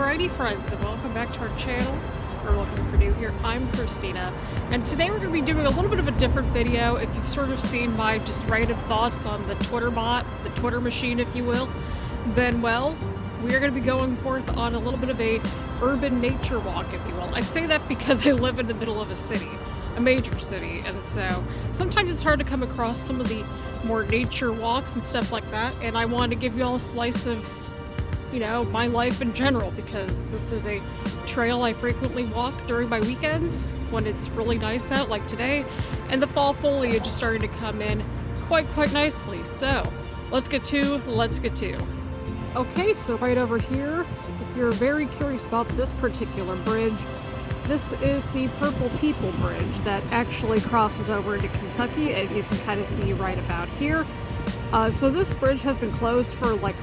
Alrighty friends, and welcome back to our channel, or welcome if you're new here. I'm Christina, and today we're going to be doing a little bit of a different video. If you've sort of seen my just random thoughts on the Twitter bot, the Twitter machine if you will, then well, we are going to be going forth on a little bit of a urban nature walk if you will. I say that because I live in the middle of a city, a major city, and so sometimes it's hard to come across some of the more nature walks and stuff like that, and I wanted to give you all a slice of my life in general, because this is a trail I frequently walk during my weekends when it's really nice out like today, and the fall foliage is starting to come in quite nicely. So let's get to. Okay, so right over here, if you're very curious about this particular bridge, this is the Purple People Bridge that actually crosses over into Kentucky, as you can kind of see right about here. So this bridge has been closed for like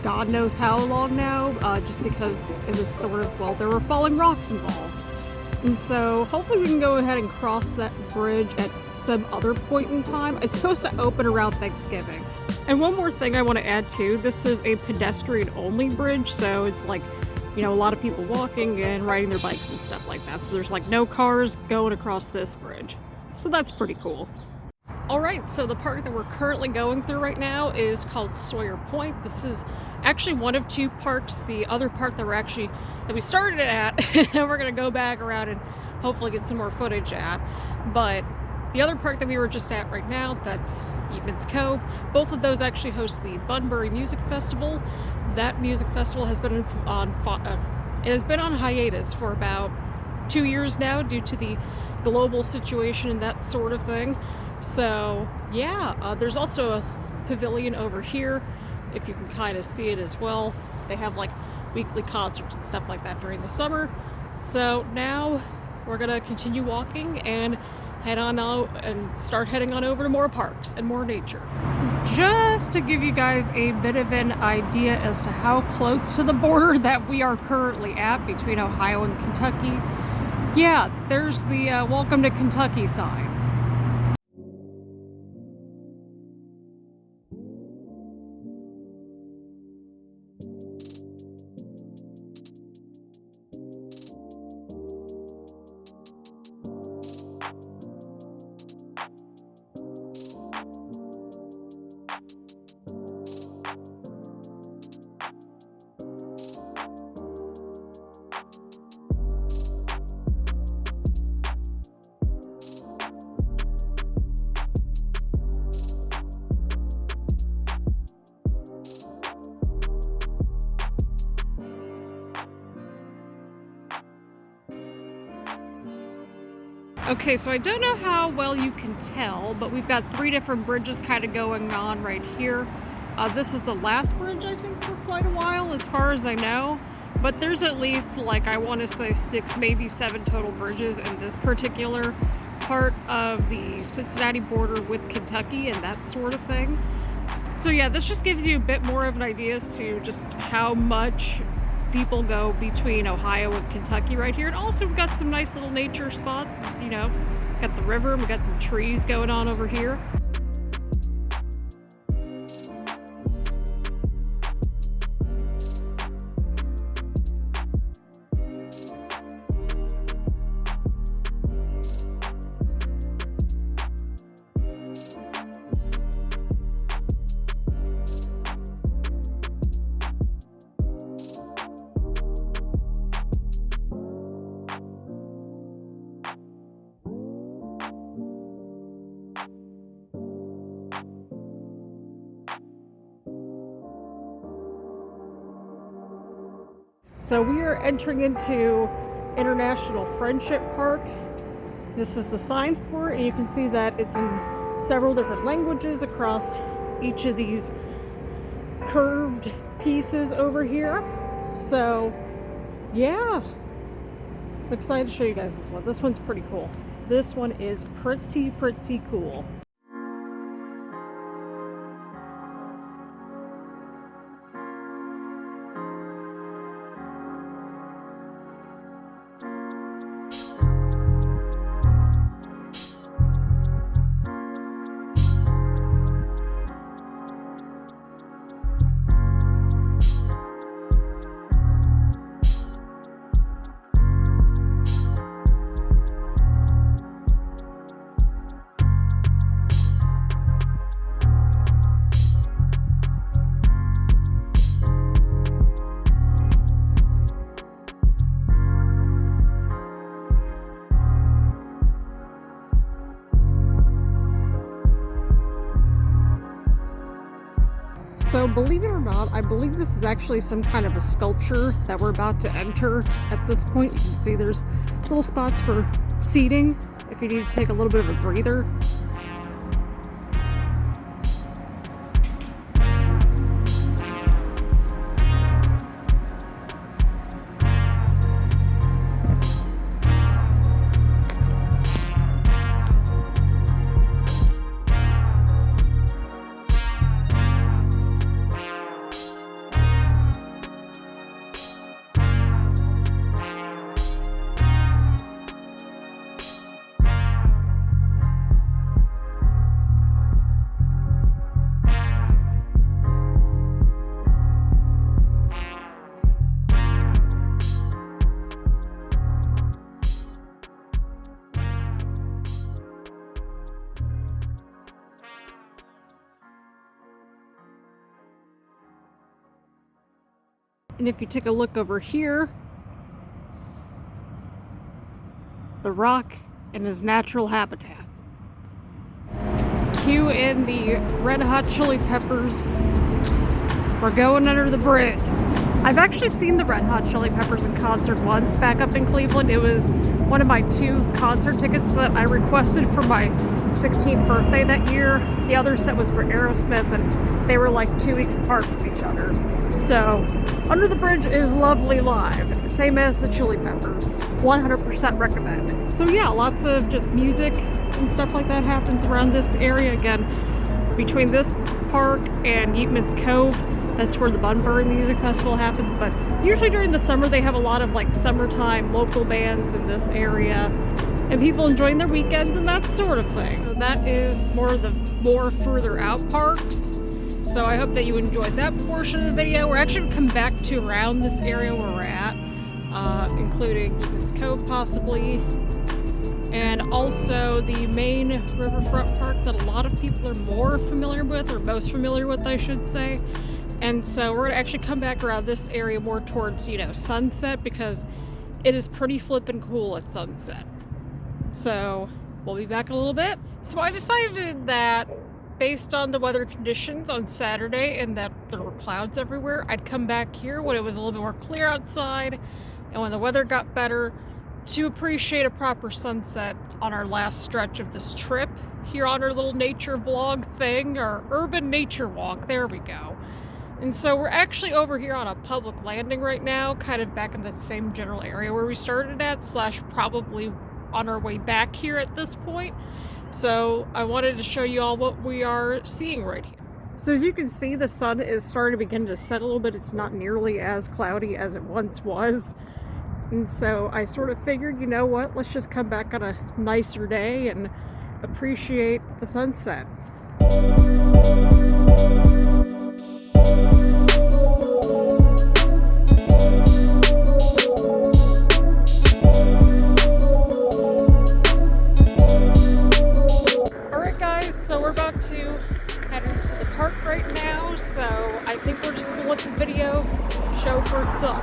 God knows how long now, just because it was sort of, well, there were falling rocks involved. And so hopefully we can go ahead and cross that bridge at some other point in time. It's supposed to open around Thanksgiving. And one more thing I want to add too, this is a pedestrian only bridge, so it's like, a lot of people walking and riding their bikes and stuff like that. So there's like no cars going across this bridge. So that's pretty cool. Alright, so the park that we're currently going through right now is called Sawyer Point. This is actually one of two parks. The other park that we started at, and we're going to go back around and hopefully get some more footage at. But the other park that we were just at right now, that's Eatmans Cove. Both of those actually host the Bunbury Music Festival. That music festival has been on hiatus for about 2 years now due to the global situation and that sort of thing. So yeah, there's also a pavilion over here, if you can kind of see it as well. They have like weekly concerts and stuff like that during the summer. So now we're gonna continue walking and head on out and start heading on over to more parks and more nature. Just to give you guys a bit of an idea as to how close to the border that we are currently at between Ohio and Kentucky, yeah, there's the Welcome to Kentucky sign. Okay, so I don't know how well you can tell, but we've got 3 different bridges kind of going on right here. This is the last bridge, I think, for quite a while, as far as I know. But there's at least, like, I want to say 6, maybe 7 total bridges in this particular part of the Cincinnati border with Kentucky and that sort of thing. So yeah, this just gives you a bit more of an idea as to just how much people go between Ohio and Kentucky right here. And also we've got some nice little nature spot, got the river and we've got some trees going on over here. So we are entering into International Friendship Park. This is the sign for it, and you can see that it's in several different languages across each of these curved pieces over here. So yeah, I'm excited to show you guys this one. This one's pretty cool. This one is pretty cool. So believe it or not, I believe this is actually some kind of a sculpture that we're about to enter at this point. You can see there's little spots for seating if you need to take a little bit of a breather. And if you take a look over here, the rock in his natural habitat. Cue in the Red Hot Chili Peppers. We're going under the bridge. I've actually seen the Red Hot Chili Peppers in concert once back up in Cleveland. It was one of my 2 concert tickets that I requested for my 16th birthday that year. The other set was for Aerosmith, and they were like 2 weeks apart from each other. So, Under the Bridge is lovely live, same as the Chili Peppers. 100% recommend. So yeah, lots of just music and stuff like that happens around this area. Again, between this park and Eatmans Cove, that's where the Bunbury Music Festival happens. But usually during the summer, they have a lot of like summertime local bands in this area, and people enjoying their weekends and that sort of thing. So that is more of the more further out parks. So I hope that you enjoyed that portion of the video. We're actually going to come back to around this area where we're at, including Eatmans Cove possibly, and also the main riverfront park that a lot of people are more familiar with, or most familiar with, I should say. And so we're going to actually come back around this area more towards, sunset, because it is pretty flippin' cool at sunset. So we'll be back in a little bit. So I decided that based on the weather conditions on Saturday and that there were clouds everywhere, I'd come back here when it was a little bit more clear outside and when the weather got better to appreciate a proper sunset on our last stretch of this trip here on our little nature vlog thing, our urban nature walk. There we go. And so we're actually over here on a public landing right now, kind of back in that same general area where we started at, / probably on our way back here at this point. So I wanted to show you all what we are seeing right here. So as you can see, the sun is starting to begin to set a little bit. It's not nearly as cloudy as it once was. And so I sort of figured, you know what, let's just come back on a nicer day and appreciate the sunset. So we're about to head into the park right now, so I think we're just gonna let the video show for itself.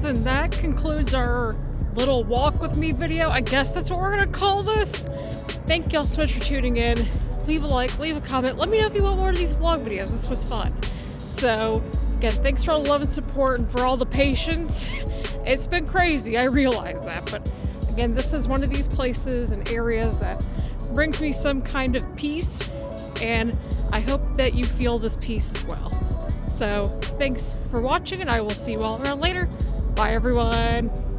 And that concludes our little walk with me video. I guess that's what we're gonna call this. Thank y'all so much for tuning in. Leave a like, leave a comment. Let me know if you want more of these vlog videos. This was fun. So again, thanks for all the love and support and for all the patience. It's been crazy, I realize that, but again, this is one of these places and areas that brings me some kind of peace, and I hope that you feel this peace as well. So thanks for watching, and I will see you all around later. Bye everyone.